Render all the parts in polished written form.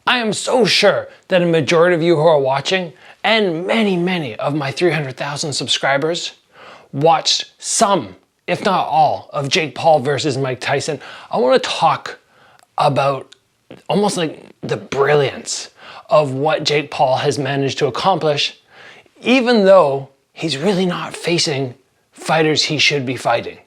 I am so sure that a majority of you who are watching, and many of my 300,000 subscribers, watched some, if not all, of Jake Paul versus Mike Tyson. I want to talk about almost like the brilliance of what Jake Paul has managed to accomplish, even though he's really not facing fighters he should be fighting.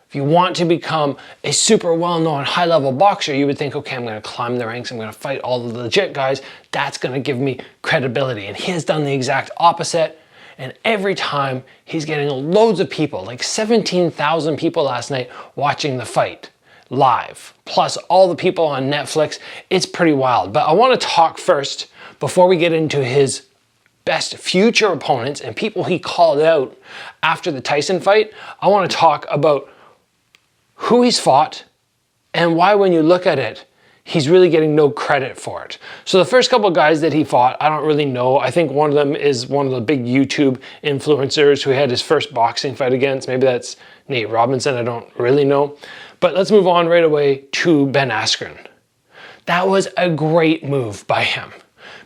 If you want to become a super well-known high-level boxer, you would think, okay, I'm going to climb the ranks, I'm going to fight all the legit guys, that's going to give me credibility. And he has done the exact opposite, and every time he's getting loads of people, like 17,000 people last night watching the fight live, plus all the people on Netflix. It's pretty wild. But I want to talk first, before we get into his best future opponents and people he called out after the Tyson fight, I want to talk about who he's fought and why, when you look at it, he's really getting no credit for it. So the first couple of guys that he fought, I don't really know. I think one of them is one of the big YouTube influencers who he had his first boxing fight against. Maybe that's Nate Robinson, I don't really know. But let's move on right away to Ben Askren. That was a great move by him,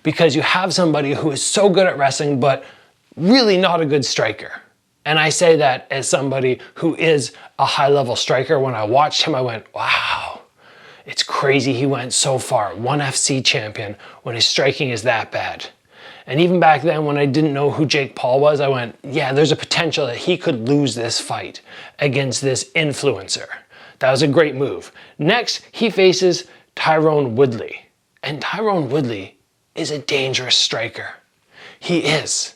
because you have somebody who is so good at wrestling, but really not a good striker. And I say that as somebody who is a high-level striker. When I watched him, I went, wow, it's crazy he went so far. One FC champion when his striking is that bad. And even back then, when I didn't know who Jake Paul was, I went, yeah, there's a potential that he could lose this fight against this influencer. That was a great move. Next, he faces Tyron Woodley. And Tyron Woodley is a dangerous striker. He is.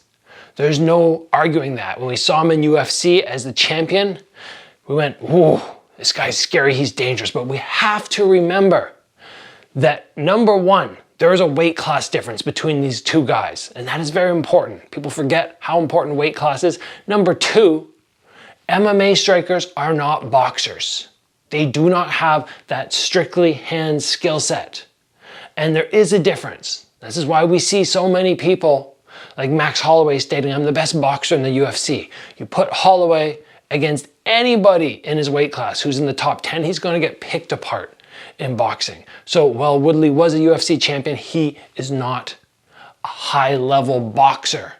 There's no arguing that. When we saw him in UFC as the champion, we went, whoa, this guy's scary, he's dangerous. But we have to remember that, number one, there is a weight class difference between these two guys, and that is very important. People forget how important weight class is. Number two, MMA strikers are not boxers. They do not have that strictly hand skill set. And there is a difference. This is why we see so many people like Max Holloway stating, I'm the best boxer in the UFC. You put Holloway against anybody in his weight class who's in the top 10, he's going to get picked apart in boxing. So while Woodley was a UFC champion, he is not a high-level boxer.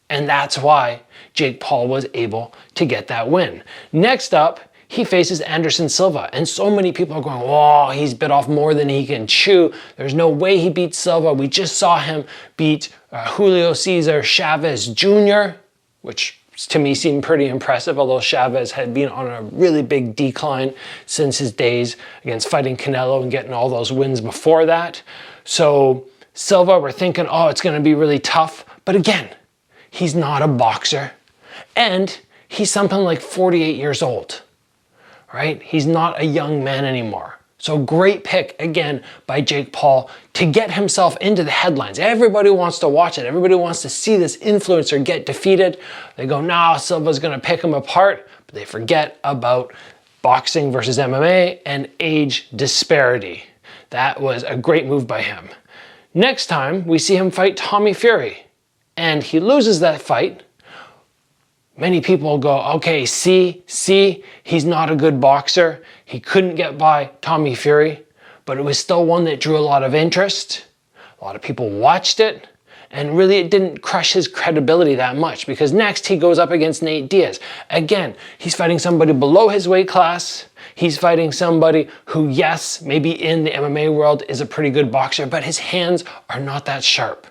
And that's why Jake Paul was able to get that win. Next up, he faces Anderson Silva, and so many people are going, oh, he's bit off more than he can chew. There's no way he beats Silva. We just saw him beat Julio Cesar Chavez Jr., which to me seemed pretty impressive, although Chavez had been on a really big decline since his days against fighting Canelo and getting all those wins before that. So Silva, we're thinking, oh, it's going to be really tough. But again, he's not a boxer, and he's something like 48 years old. Right? He's not a young man anymore. So great pick, again, by Jake Paul to get himself into the headlines. Everybody wants to watch it. Everybody wants to see this influencer get defeated. They go, nah, Silva's going to pick him apart. But they forget about boxing versus MMA and age disparity. That was a great move by him. Next time, we see him fight Tommy Fury. And he loses that fight. Many people go, okay, see, he's not a good boxer. He couldn't get by Tommy Fury, but it was still one that drew a lot of interest. A lot of people watched it, and really it didn't crush his credibility that much, because next he goes up against Nate Diaz. Again, he's fighting somebody below his weight class. He's fighting somebody who, yes, maybe in the MMA world is a pretty good boxer, but his hands are not that sharp.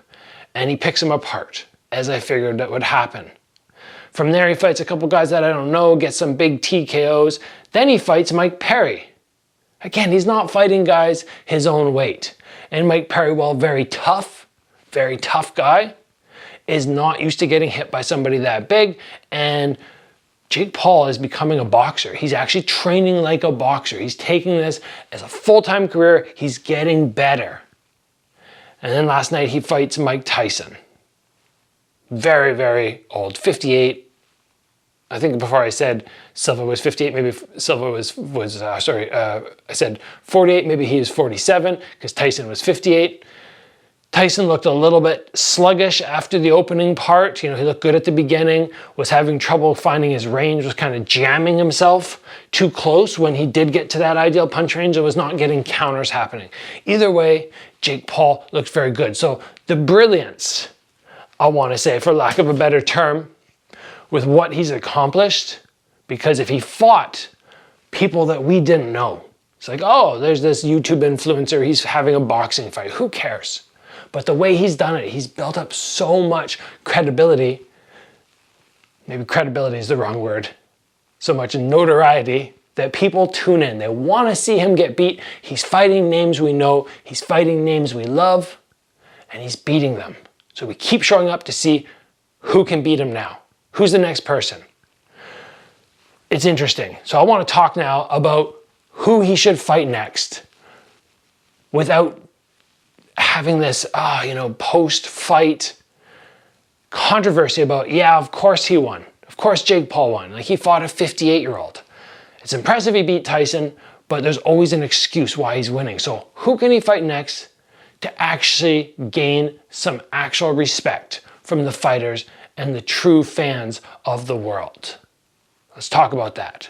And he picks him apart, as I figured that would happen. From there, he fights a couple guys that I don't know, gets some big TKOs. Then he fights Mike Perry. Again, he's not fighting guys his own weight. And Mike Perry, while very tough guy, is not used to getting hit by somebody that big. And Jake Paul is becoming a boxer. He's actually training like a boxer. He's taking this as a full-time career. He's getting better. And then last night, he fights Mike Tyson. Very old, 58. I think before I said Silva was 58, maybe Silva I said 48, maybe he was 47, because Tyson was 58. Tyson looked a little bit sluggish after the opening part. You know, he looked good at the beginning, was having trouble finding his range, was kind of jamming himself too close when he did get to that ideal punch range and was not getting counters happening. Either way, Jake Paul looked very good. So the brilliance, I want to say, for lack of a better term, with what he's accomplished, because if he fought people that we didn't know, it's like, oh, there's this YouTube influencer, he's having a boxing fight, who cares? But the way he's done it, he's built up so much credibility. Maybe credibility is the wrong word. So much notoriety that people tune in. They want to see him get beat. He's fighting names we know. He's fighting names we love. And he's beating them. So we keep showing up to see who can beat him now. Who's the next person? It's interesting. So I want to talk now about who he should fight next without having this, post-fight controversy about, yeah, of course he won. Of course Jake Paul won. Like, he fought a 58-year-old. It's impressive he beat Tyson, but there's always an excuse why he's winning. So who can he fight next to actually gain some actual respect from the fighters and the true fans of the world? Let's talk about that.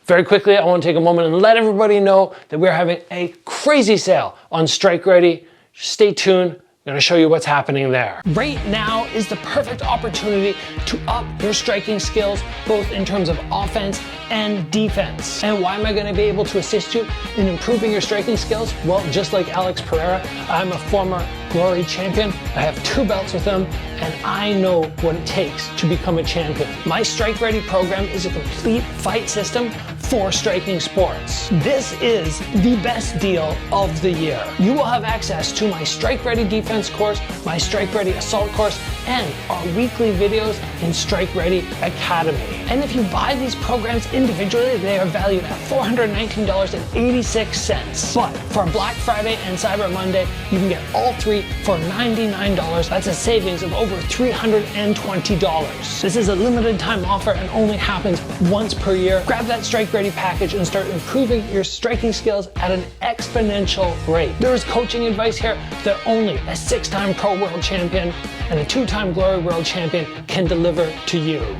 Very quickly, I want to take a moment and let everybody know that we're having a crazy sale on Strike Ready. Stay tuned. I'm going to show you what's happening there. Right now is the perfect opportunity to up your striking skills, both in terms of offense and defense. And why am I going to be able to assist you in improving your striking skills? Well, just like Alex Pereira, I'm a former Glory champion. I have 2 belts with him, and I know what it takes to become a champion. My Strike Ready program is a complete fight system for striking sports. This is the best deal of the year. You will have access to my Strike Ready defense course, my Strike Ready assault course, and our weekly videos in Strike Ready Academy. And if you buy these programs individually, they are valued at $419.86. But for Black Friday and Cyber Monday, you can get all 3 for $99. That's a savings of over $320. This is a limited time offer and only happens once per year. Grab that Strike Ready package and start improving your striking skills at an exponential rate. There is coaching advice here that only a 6-time Pro World Champion and a 2-time Glory World Champion can deliver to you.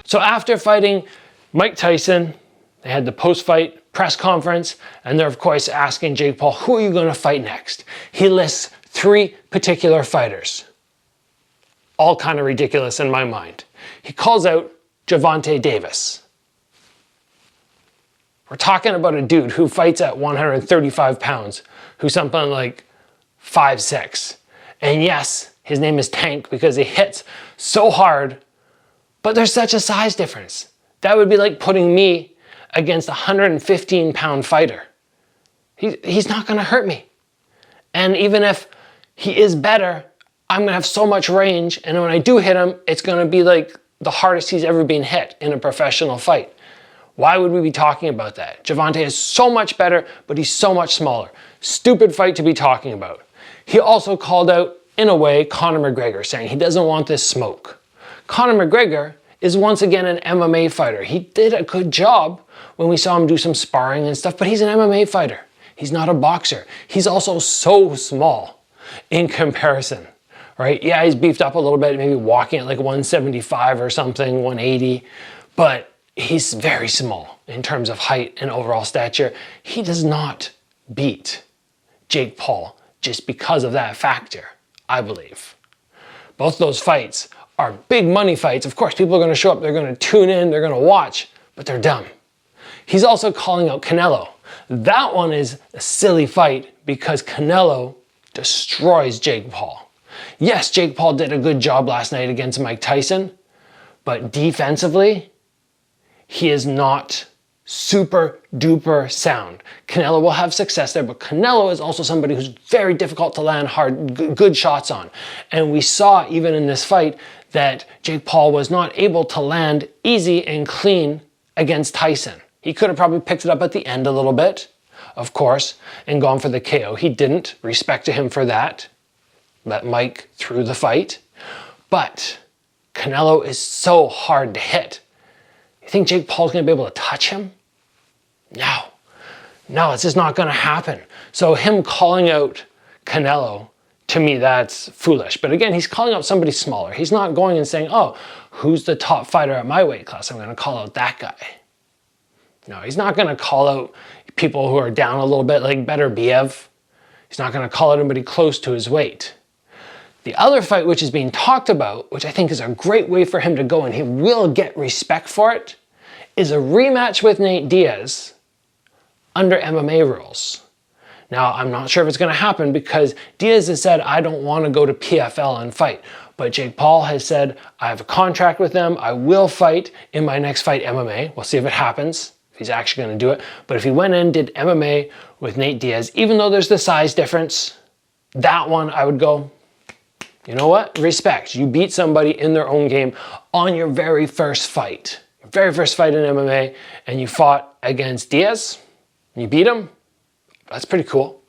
So after fighting Mike Tyson, they had the post-fight press conference, and they're of course asking Jake Paul, who are you going to fight next? He lists 3 particular fighters. All kind of ridiculous in my mind. He calls out Gervonta Davis. We're talking about a dude who fights at 135 pounds, who's something like 5'6". And yes, his name is Tank because he hits so hard, but there's such a size difference. That would be like putting me against a 115-pound fighter. He's not going to hurt me. And even if he is better, I'm going to have so much range, and when I do hit him, it's going to be like the hardest he's ever been hit in a professional fight. Why would we be talking about that? Gervonta is so much better, but he's so much smaller. Stupid fight to be talking about. He also called out, in a way, Conor McGregor, saying he doesn't want this smoke. Conor McGregor is once again an MMA fighter. He did a good job when we saw him do some sparring and stuff, but he's an MMA fighter. He's not a boxer. He's also so small in comparison, right? Yeah, he's beefed up a little bit, maybe walking at like 175 or something, 180, but he's very small in terms of height and overall stature. He does not beat Jake Paul just because of that factor, I believe. Both those fights are big money fights. Of course, people are going to show up, they're going to tune in, they're going to watch, but they're dumb. He's also calling out Canelo. That one is a silly fight because Canelo destroys Jake Paul. Yes, Jake Paul did a good job last night against Mike Tyson, but defensively, he is not super duper sound. Canelo will have success there, but Canelo is also somebody who's very difficult to land good shots on. And we saw even in this fight that Jake Paul was not able to land easy and clean against Tyson. He could have probably picked it up at the end a little bit, of course, and gone for the KO. He didn't. Respect to him for that. Let Mike through the fight. But Canelo is so hard to hit. You think Jake Paul's going to be able to touch him? No, it's just not going to happen. So him calling out Canelo To me, that's foolish. But again, he's calling out somebody smaller. He's not going and saying, oh, who's the top fighter at my weight class? I'm going to call out that guy. No, he's not going to call out people who are down a little bit, like Beterbiev. He's not going to call out anybody close to his weight. The other fight which is being talked about, which I think is a great way for him to go, and he will get respect for it, is a rematch with Nate Diaz under MMA rules. Now, I'm not sure if it's going to happen because Diaz has said, I don't want to go to PFL and fight. But Jake Paul has said, I have a contract with them. I will fight in my next fight MMA. We'll see if it happens, if he's actually going to do it. But if he went in and did MMA with Nate Diaz, even though there's the size difference, that one I would go, you know what? Respect. You beat somebody in their own game on your very first fight. Your very first fight in MMA, and you fought against Diaz, and you beat him. That's pretty cool.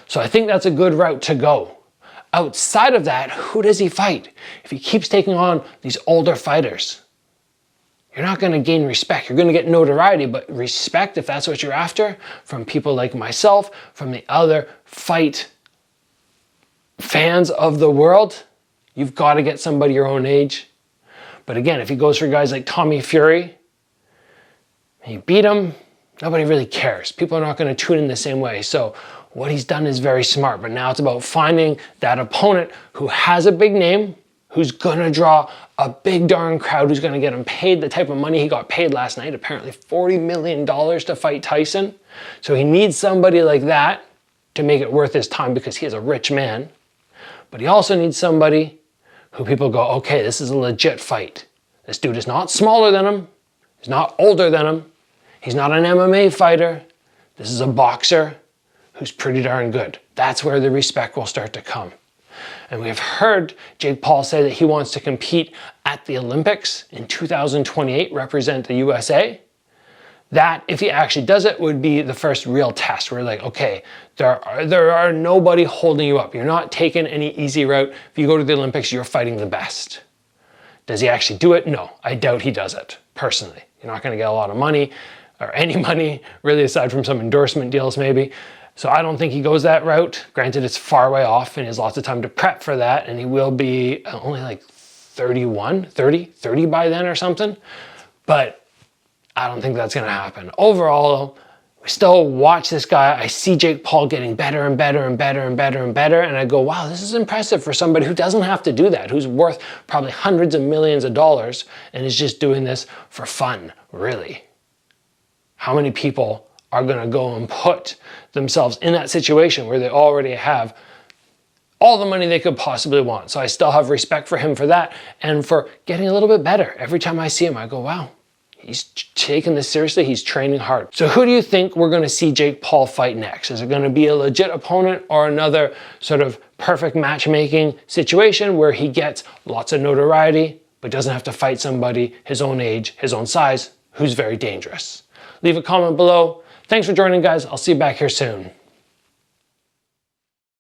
So I think that's a good route to go. Outside of that, who does he fight? If he keeps taking on these older fighters, you're not going to gain respect. You're going to get notoriety, but respect, if that's what you're after, from people like myself, from the other fight fans of the world, you've got to get somebody your own age. But again, if he goes for guys like Tommy Fury, and you beat him, nobody really cares. People are not going to tune in the same way. So what he's done is very smart, but now it's about finding that opponent who has a big name, who's going to draw a big darn crowd, who's going to get him paid the type of money he got paid last night, apparently $40 million to fight Tyson. So he needs somebody like that to make it worth his time because he is a rich man. But he also needs somebody who people go, okay, this is a legit fight. This dude is not smaller than him. He's not older than him. He's not an MMA fighter. This is a boxer who's pretty darn good. That's where the respect will start to come. And we've heard Jake Paul say that he wants to compete at the Olympics in 2028, represent the USA. That, if he actually does it, would be the first real test where like, okay, there are nobody holding you up. You're not taking any easy route. If you go to the Olympics, you're fighting the best. Does he actually do it? No, I doubt he does it, personally. You're not going to get a lot of money, or any money, really, aside from some endorsement deals maybe. So I don't think he goes that route. Granted, it's far way off and he has lots of time to prep for that, and he will be only like 30 by then or something. But I don't think that's going to happen. Overall, we still watch this guy. I see Jake Paul getting better and better and better and better and better, and I go, wow, this is impressive for somebody who doesn't have to do that, who's worth probably hundreds of millions of dollars and is just doing this for fun, really. How many people are going to go and put themselves in that situation where they already have all the money they could possibly want? So I still have respect for him for that and for getting a little bit better. Every time I see him, I go, wow, he's taking this seriously. He's training hard. So who do you think we're going to see Jake Paul fight next? Is it going to be a legit opponent or another sort of perfect matchmaking situation where he gets lots of notoriety but doesn't have to fight somebody his own age, his own size, who's very dangerous? Leave a comment below. Thanks for joining, guys. I'll see you back here soon.